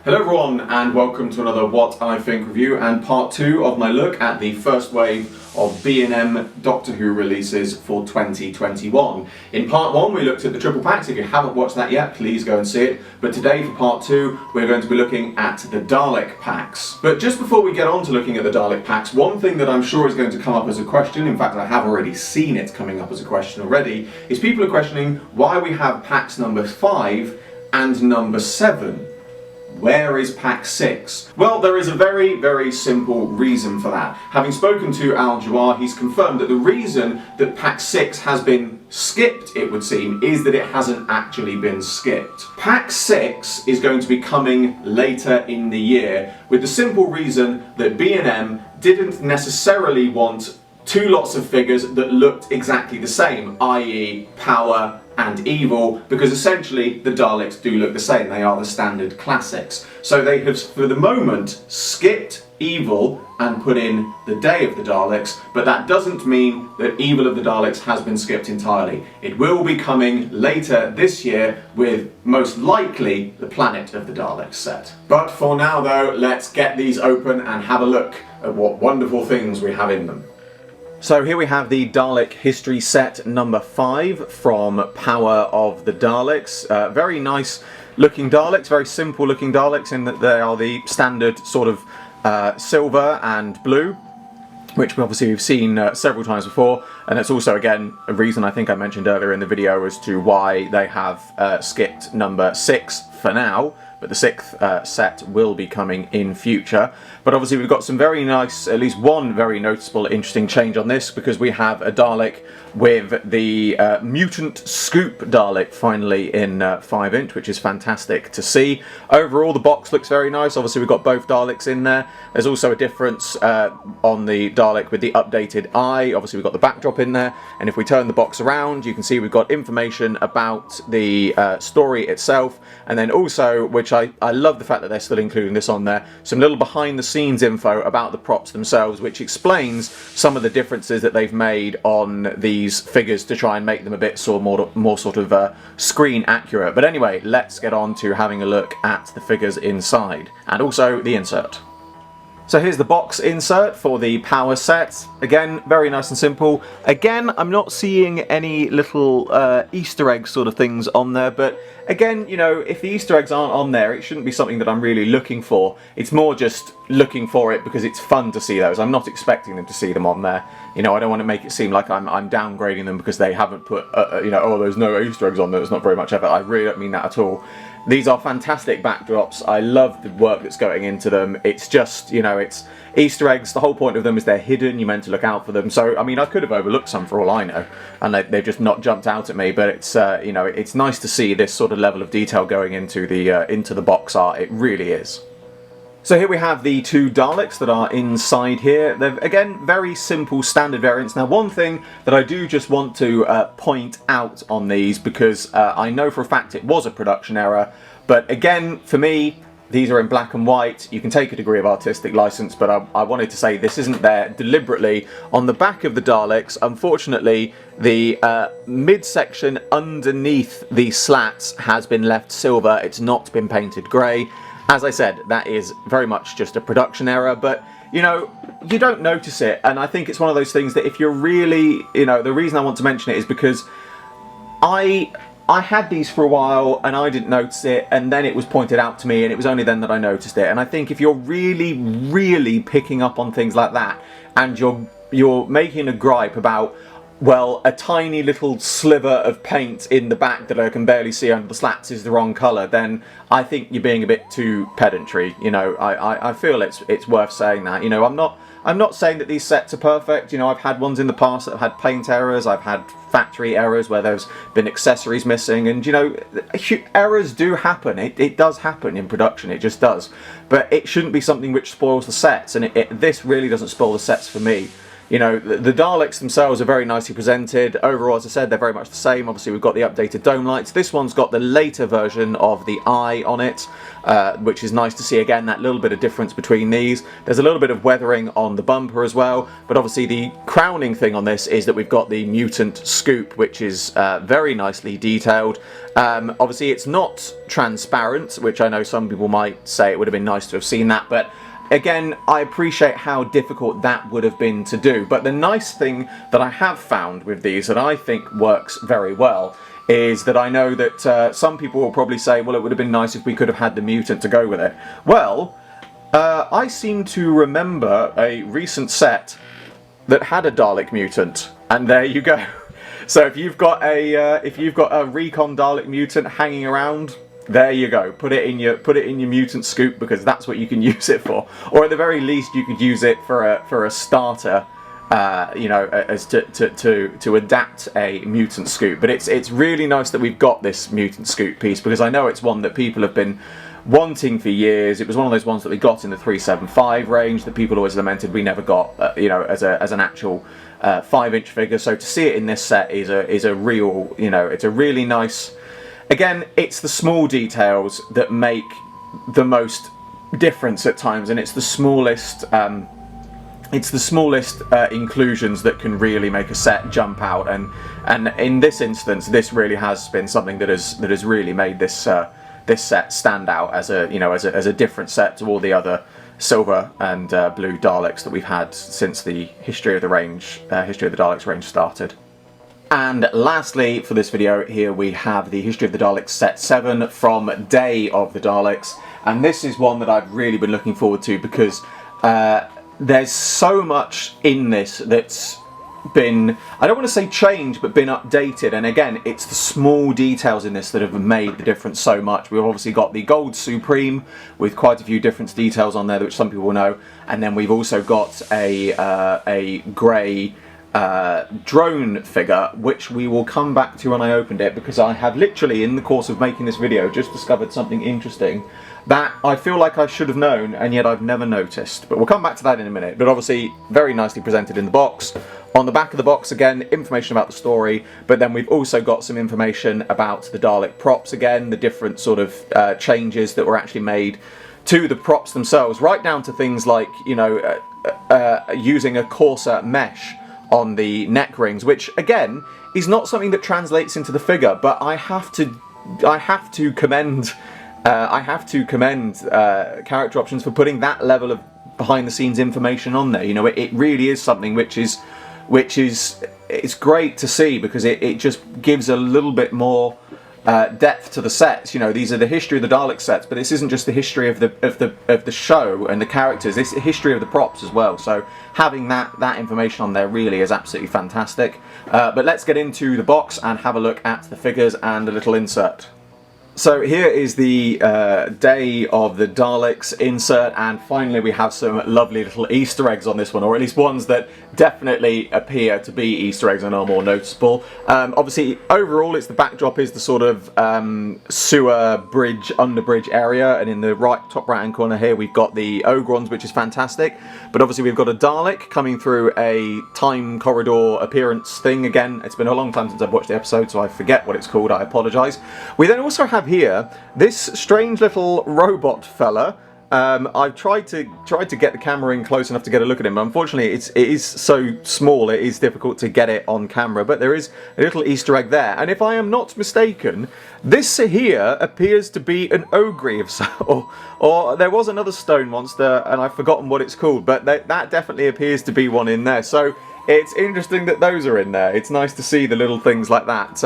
Hello everyone and welcome to another What I Think review and part 2 of my look at the first wave of B&M Doctor Who releases for 2021. In part 1 we looked at the triple packs. If you haven't watched that yet, please go and see it. But today for part 2 we're going to be looking at the Dalek packs. But just before we get on to looking at the Dalek packs, one thing that I'm sure is going to come up as a question, in fact I have already seen it coming up as a question already, is people are questioning why we have packs number 5 and number 7. Where is pack 6? Well, there is a very simple reason for that. Having spoken to Al Jawar, he's confirmed that the reason that pack 6 has been skipped, it would seem, is that it hasn't actually been skipped. Pack 6 is going to be coming later in the year, with the simple reason that B&M didn't necessarily want two lots of figures that looked exactly the same, i.e. Power and Evil, because essentially the Daleks do look the same. They are the standard classics. So they have, for the moment, skipped Evil and put in the Day of the Daleks, but that doesn't mean that Evil of the Daleks has been skipped entirely. It will be coming later this year with, most likely, the Planet of the Daleks set. But for now though, let's get these open and have a look at what wonderful things we have in them. So here we have the Dalek History Set number 5 from Power of the Daleks. Very nice looking Daleks, very simple looking Daleks in that they are the standard sort of silver and blue, which we've seen several times before, and it's also again a reason I think I mentioned earlier in the video as to why they have skipped number 6 for now. But the 6th set will be coming in future. But obviously we've got some very nice, at least one very noticeable interesting change on this, because we have a Dalek with the mutant scoop Dalek finally in 5-inch, which is fantastic to see. Overall the box looks very nice. Obviously we've got both Daleks in there. There's also a difference on the Dalek with the updated eye. Obviously we've got the backdrop in there, and if we turn the box around you can see we've got information about the story itself, and then also, which I love the fact that they're still including this on there, some little behind the scenes info about the props themselves, which explains some of the differences that they've made on these figures to try and make them a bit more sort of screen accurate. But anyway, let's get on to having a look at the figures inside and also the insert. So here's the box insert for the Power set. Again, very nice and simple. Again, I'm not seeing any little Easter egg sort of things on there, but again, you know, if the Easter eggs aren't on there, it shouldn't be something that I'm really looking for. It's more just looking for it because it's fun to see those. I'm not expecting them to see them on there. You know, I don't want to make it seem like I'm downgrading them because they haven't put, you know, oh, there's no Easter eggs on there, it's not very much effort. I really don't mean that at all. These are fantastic backdrops. I love the work that's going into them. It's just, you know, it's Easter eggs. The whole point of them is they're hidden. You're meant to look out for them. So, I mean, I could have overlooked some for all I know, and they've just not jumped out at me. But it's, you know, it's nice to see this sort of level of detail going into the box art. It really is. So here we have the two Daleks that are inside here. They're, again, very simple standard variants. Now, one thing that I do just want to point out on these, because I know for a fact it was a production error, but again, for me, these are in black and white. You can take a degree of artistic license, but I wanted to say this isn't there deliberately. On the back of the Daleks, unfortunately, the midsection underneath the slats has been left silver. It's not been painted grey. As I said, that is very much just a production error, but, you know, you don't notice it, and I think it's one of those things that if you're really, you know, the reason I want to mention it is because I had these for a while and I didn't notice it, and then it was pointed out to me and it was only then that I noticed it. And I think if you're really picking up on things like that and you're making a gripe about, well, a tiny little sliver of paint in the back that I can barely see under the slats is the wrong colour, then I think you're being a bit too pedantry. You know, I feel it's worth saying that. You know, I'm not saying that these sets are perfect. You know, I've had ones in the past that have had paint errors, I've had factory errors where there's been accessories missing, and you know, errors do happen. It does happen in production, it just does. But it shouldn't be something which spoils the sets, and this really doesn't spoil the sets for me. you know, the Daleks themselves are very nicely presented. Overall, as I said, they're very much the same. Obviously, we've got the updated dome lights. This one's got the later version of the eye on it, which is nice to see. Again, that little bit of difference between these. There's a little bit of weathering on the bumper as well, but obviously the crowning thing on this is that we've got the mutant scoop, which is very nicely detailed. Obviously, it's not transparent, which I know some people might say it would have been nice to have seen that, but again, I appreciate how difficult that would have been to do. But the nice thing that I have found with these that I think works very well is that I know that some people will probably say, well, it would have been nice if we could have had the mutant to go with it. Well, I seem to remember a recent set that had a Dalek mutant, and there you go. So if you've got a recon Dalek mutant hanging around, there you go. Put it in your mutant scoop, because that's what you can use it for. Or at the very least, you could use it for a starter, you know, as to adapt a mutant scoop. But it's really nice that we've got this mutant scoop piece, because I know it's one that people have been wanting for years. It was one of those ones that we got in the 375 range that people always lamented we never got, you know, as an actual 5-inch figure. So to see it in this set is a real, you know, it's a really nice. Again, it's the small details that make the most difference at times, and it's the smallest inclusions that can really make a set jump out. And in this instance, this really has been something that has really made this set stand out as a different set to all the other silver and blue Daleks that we've had since the history of the Daleks range started. And lastly, for this video here, we have the History of the Daleks set 7 from Day of the Daleks. And this is one that I've really been looking forward to, because there's so much in this that's been, I don't want to say changed, but been updated. And again, it's the small details in this that have made the difference so much. We've obviously got the Gold Supreme with quite a few different details on there, which some people will know. And then we've also got a grey drone figure, which we will come back to when I opened it, because I have literally, in the course of making this video, just discovered something interesting that I feel like I should have known, and yet I've never noticed. But we'll come back to that in a minute. But obviously, very nicely presented in the box. On the back of the box, again, information about the story, but then we've also got some information about the Dalek props again, the different sort of changes that were actually made to the props themselves, right down to things like, you know, using a coarser mesh on the neck rings, which again is not something that translates into the figure, but I have to commend Character Options for putting that level of behind the scenes information on there. You know, it really is something which is it's great to see, because it just gives a little bit more depth to the sets. You know, these are the History of the Dalek sets, but this isn't just the history of the show and the characters. It's the history of the props as well. So having that information on there really is absolutely fantastic. But let's get into the box and have a look at the figures and a little insert. So here is the Day of the Daleks insert, and finally we have some lovely little Easter eggs on this one, or at least ones that definitely appear to be Easter eggs and are more noticeable. Obviously, overall, the backdrop is the sort of sewer bridge, under bridge area, and in the top right hand corner here we've got the Ogrons, which is fantastic. But obviously we've got a Dalek coming through a time corridor appearance thing again. It's been a long time since I've watched the episode, so I forget what it's called. I apologise. We then also have here this strange little robot fella. I've tried to get the camera in close enough to get a look at him, but unfortunately it is so small it is difficult to get it on camera. But there is a little Easter egg there, and if I am not mistaken, this here appears to be an ogre or there was another stone monster and I've forgotten what it's called, but that definitely appears to be one in there. So it's interesting that those are in there. It's nice to see the little things like that.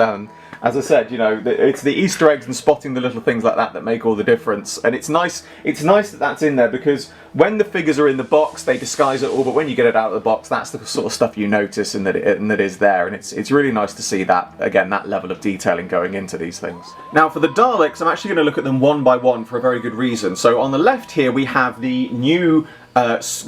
As I said, you know, it's the Easter eggs and spotting the little things like that that make all the difference. And it's nice that that's in there, because when the figures are in the box, they disguise it all, but when you get it out of the box, that's the sort of stuff you notice and that is there. And it's really nice to see that, again, that level of detailing going into these things. Now, for the Daleks, I'm actually going to look at them one by one for a very good reason. So on the left here, we have the new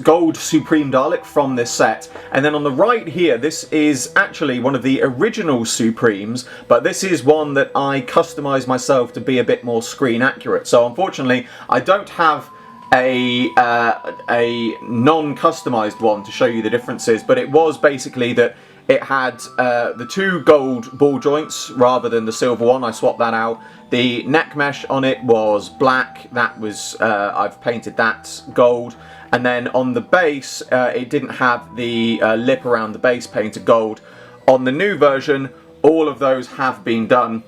Gold Supreme Dalek from this set, and then on the right here, this is actually one of the original Supremes, but this is one that I customised myself to be a bit more screen accurate. So unfortunately, I don't have a non-customized one to show you the differences, but it was basically that it had the 2 gold ball joints rather than the silver one. I swapped that out. The neck mesh on it was black. That was I've painted that gold. And then on the base, it didn't have the lip around the base painted gold. On the new version, all of those have been done.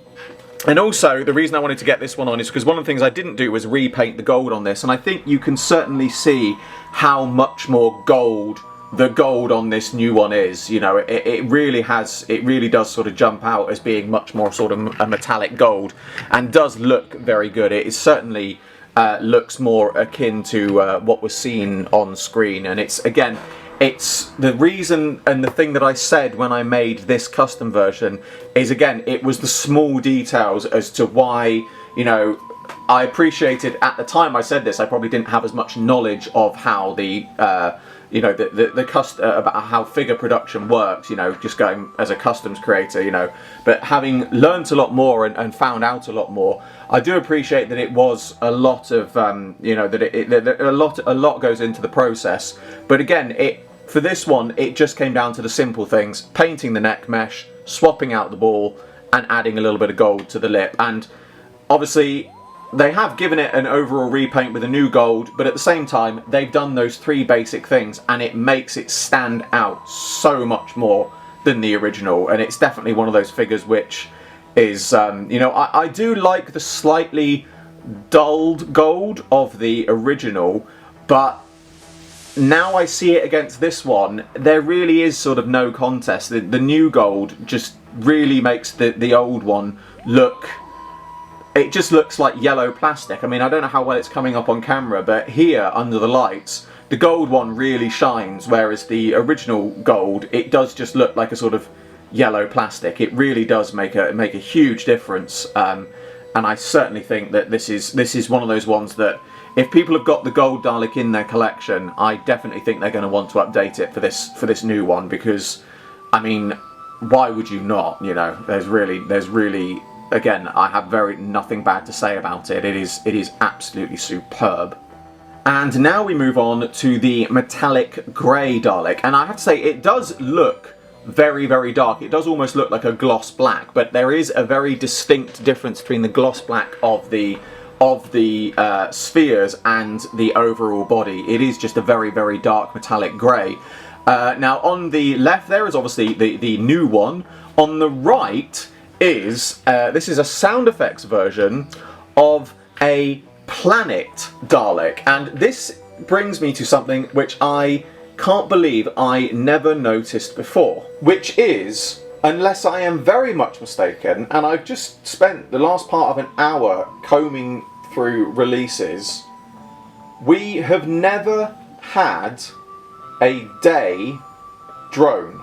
And also, the reason I wanted to get this one on is because one of the things I didn't do was repaint the gold on this, and I think you can certainly see how much more gold the gold on this new one is. You know, it really does sort of jump out as being much more sort of a metallic gold, and does look very good. It certainly looks more akin to what was seen on screen, and it's, again, it's the reason and the thing that I said when I made this custom version is, again, it was the small details as to why, you know, I appreciated at the time I said this, I probably didn't have as much knowledge of how the, you know, about how figure production works, you know, just going as a customs creator, you know, but having learnt a lot more and found out a lot more, I do appreciate that it was a lot of, you know, that a lot goes into the process. But again, for this one, it just came down to the simple things: painting the neck mesh, swapping out the ball, and adding a little bit of gold to the lip. And obviously, they have given it an overall repaint with a new gold, but at the same time, they've done those 3 basic things, and it makes it stand out so much more than the original. And it's definitely one of those figures which is, you know, I do like the slightly dulled gold of the original, but now I see it against this one, there really is sort of no contest. The new gold just really makes the old one look... It just looks like yellow plastic. I mean, I don't know how well it's coming up on camera, but here, under the lights, the gold one really shines, whereas the original gold, it does just look like a sort of yellow plastic. It really does make a huge difference, and I certainly think that this is one of those ones that, if people have got the gold Dalek in their collection, I definitely think they're going to want to update it for this new one, because, I mean, why would you not? You know, there's really, again, I have nothing bad to say about it. It is absolutely superb. And now we move on to the metallic grey Dalek, and I have to say, it does look very, very dark. It does almost look like a gloss black, but there is a very distinct difference between the gloss black of the spheres and the overall body. It is just a very, very dark metallic grey. Now, on the left there is obviously the new one. On the right is, this is a sound effects version of a planet Dalek, and this brings me to something which I can't believe I never noticed before, which is, unless I am very much mistaken, and I've just spent the last part of an hour combing through releases, we have never had a day drone.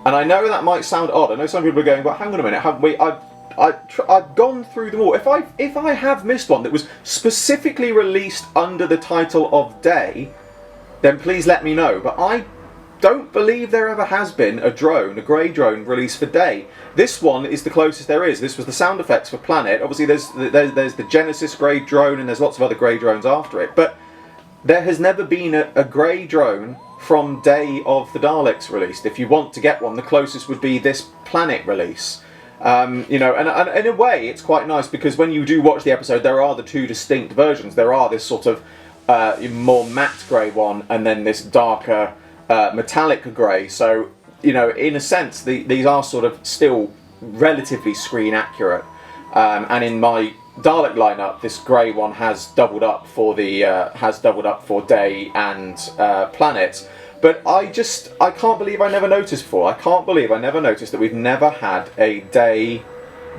And I know that might sound odd. I know some people are going, but hang on a minute, haven't we? I've gone through them all. If I have missed one that was specifically released under the title of Day, then please let me know. But I don't believe there ever has been a drone, a grey drone, released for Day. This one is the closest there is. This was the sound effects for Planet. Obviously, there's the Genesis grey drone, and there's lots of other grey drones after it. But there has never been a grey drone from Day of the Daleks released. If you want to get one, the closest would be this Planet release. You know, and in a way, it's quite nice, because when you do watch the episode, there are the 2 distinct versions. There are this sort of more matte grey one, and then this darker metallic grey. So, you know, in a sense, these are sort of still relatively screen accurate. And in my Dalek lineup, this grey one has doubled up for Day and Planet. But I can't believe I never noticed before. I can't believe I never noticed that we've never had a Day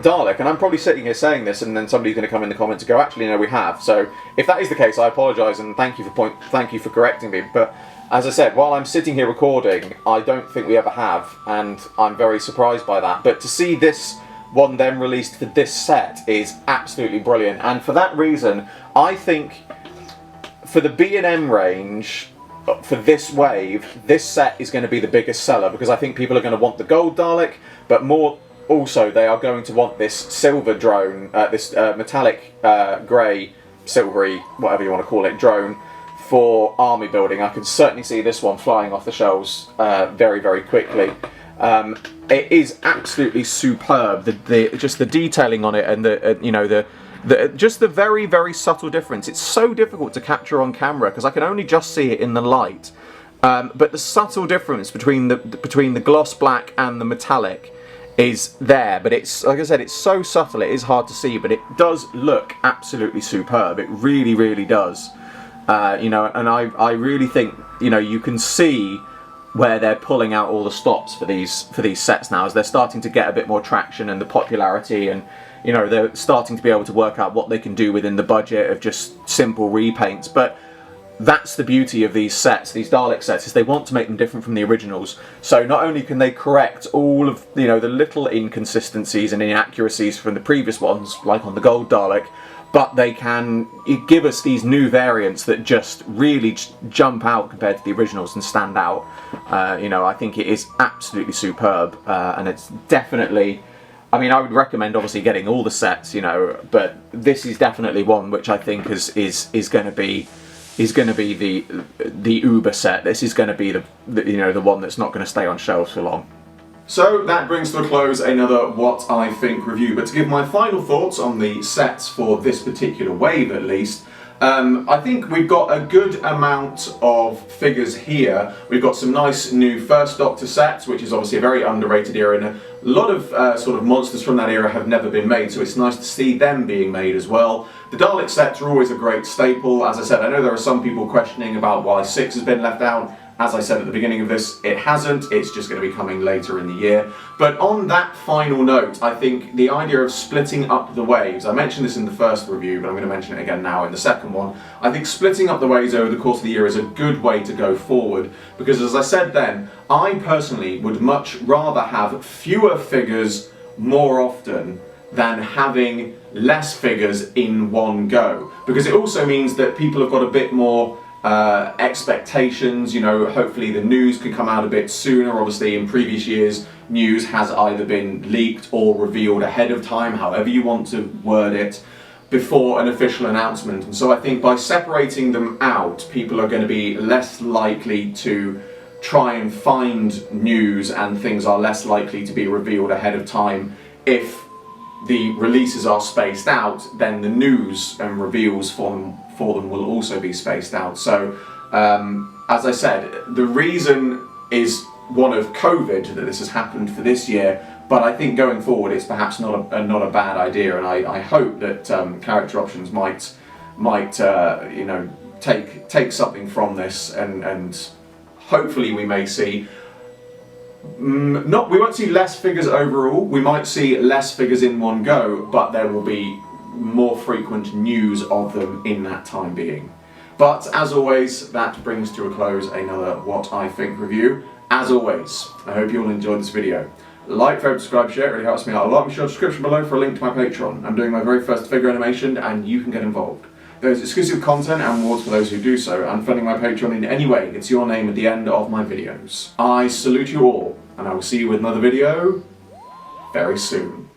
Dalek. And I'm probably sitting here saying this, and then somebody's going to come in the comments and go, actually, no, we have. So if that is the case, I apologise, and thank you for correcting me. But as I said, while I'm sitting here recording, I don't think we ever have, and I'm very surprised by that. But to see this one then released for this set is absolutely brilliant. And for that reason, I think for the B&M range, for this wave, this set is going to be the biggest seller, because I think people are going to want the gold Dalek, but more also they are going to want this silver drone, this metallic grey silvery, whatever you want to call it, drone for army building. I can certainly see this one flying off the shelves very, very quickly. It is absolutely superb. Just the detailing on it, and just the very, very subtle difference. It's so difficult to capture on camera because I can only just see it in the light. But the subtle difference between the gloss black and the metallic is there. But it's, like I said, it's so subtle it is hard to see, but it does look absolutely superb. It really, really does. And I really think, you can see where they're pulling out all the stops for these sets now, as they're starting to get a bit more traction and the popularity, and they're starting to be able to work out what they can do within the budget of just simple repaints. But that's the beauty of these sets, these Dalek sets, is they want to make them different from the originals. So not only can they correct all of the little inconsistencies and inaccuracies from the previous ones, like on the Gold Dalek, but they can give us these new variants that just really jump out compared to the originals and stand out. I think it is absolutely superb, and it's definitely, I mean, I would recommend obviously getting all the sets, but this is definitely one which I think is going to be the Uber set. This is going to be the one that's not going to stay on shelves for long. So that brings to a close another What I Think review. But to give my final thoughts on the sets for this particular wave at least, I think we've got a good amount of figures here. We've got some nice new First Doctor sets, which is obviously a very underrated era, and a lot of sort of monsters from that era have never been made, so it's nice to see them being made as well. The Dalek sets are always a great staple. As I said, I know there are some people questioning about why 6 has been left out. As I said at the beginning of this, it hasn't. It's just going to be coming later in the year. But on that final note, I think the idea of splitting up the waves, I mentioned this in the first review, but I'm going to mention it again now in the second one. I think splitting up the waves over the course of the year is a good way to go forward, because as I said then, I personally would much rather have fewer figures more often than having less figures in one go, because it also means that people have got a bit more expectations. Hopefully the news can come out a bit sooner. Obviously in previous years news has either been leaked or revealed ahead of time, however you want to word it, before an official announcement. And so I think by separating them out, people are going to be less likely to try and find news, and things are less likely to be revealed ahead of time. If the releases are spaced out, then the news and reveals for them will also be spaced out. So, as I said, the reason is one of COVID that this has happened for this year, but I think going forward it's perhaps not a bad idea, and I hope that Character Options might take something from this, and hopefully we may see. We won't see less figures overall. We might see less figures in one go, but there will be more frequent news of them in that time being. But as always, that brings to a close another What I Think review. As always, I hope you all enjoyed this video. Like, favorite, subscribe, share, it really helps me out a lot. Be sure to description below for a link to my Patreon. I'm doing my very first figure animation, and you can get involved. There's exclusive content and rewards for those who do so, and funding my Patreon in any way gets your name at the end of my videos. I salute you all, and I will see you with another video very soon.